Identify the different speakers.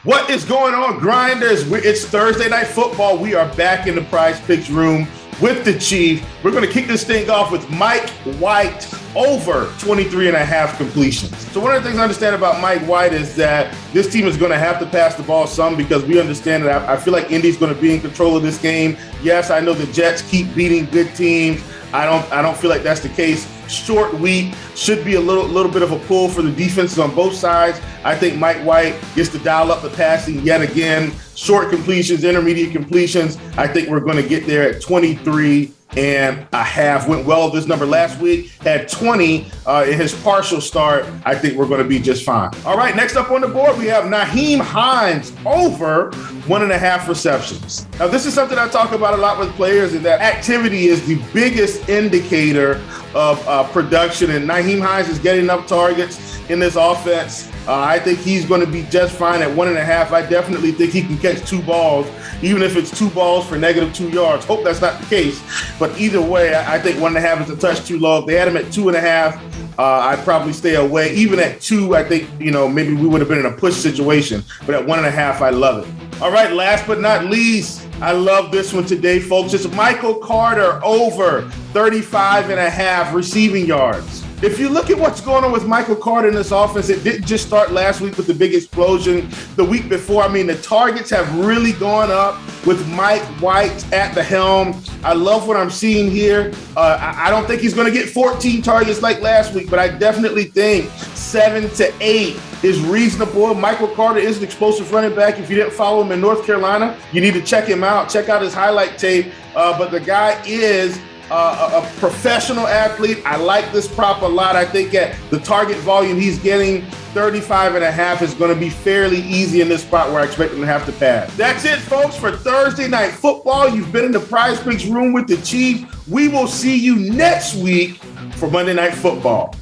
Speaker 1: What is going on, Grinders? It's Thursday Night Football. We are back in the Prizepicks room with the Chief. We're going to kick this thing off with Mike White over 23 and a half completions. So one of the things I understand about Mike White is that this team is going to have to pass the ball some because we understand that I feel like Indy's going to be in control of this game. Yes, I know the Jets keep beating good teams. I don't feel like that's the case. Short week should be a little bit of a pull for the defenses on both sides. I think Mike White gets to dial up the passing yet again. Short completions, intermediate completions. I think we're going to get there at 23 and a half. Went well this number last week. Had 20 in his partial start. I think we're going to be just fine. All right, next up on the board, we have Nyheim Hines over 1.5 receptions. Now, this is something I talk about a lot with players, is that activity is the biggest indicator of production, and Nyheim Hines is getting enough targets in this offense. I think he's going to be just fine at 1.5. I definitely think he can catch 2 balls, even if it's 2 balls for -2 yards. Hope that's not the case. But either way, I think 1.5 is a touch too low. If they had him at 2.5, I'd probably stay away. Even at 2, I think, maybe we would have been in a push situation. But at 1.5, I love it. All right, last but not least, I love this one today, folks. It's Michael Carter over 35.5 receiving yards. If you look at what's going on with Michael Carter in this offense, it didn't just start last week with the big explosion. The week before, the targets have really gone up with Mike White at the helm. I love what I'm seeing here. I don't think he's going to get 14 targets like last week, but I definitely think 7 to 8 is reasonable. Michael Carter is an explosive running back. If you didn't follow him in North Carolina, you need to check him out. Check out his highlight tape. But the guy is a professional athlete. I like this prop a lot. I think at the target volume he's getting, 35.5 is going to be fairly easy in this spot where I expect him to have to pass. That's it, folks, for Thursday Night Football. You've been in the Prizepicks room with the Chief. We will see you next week for Monday Night Football.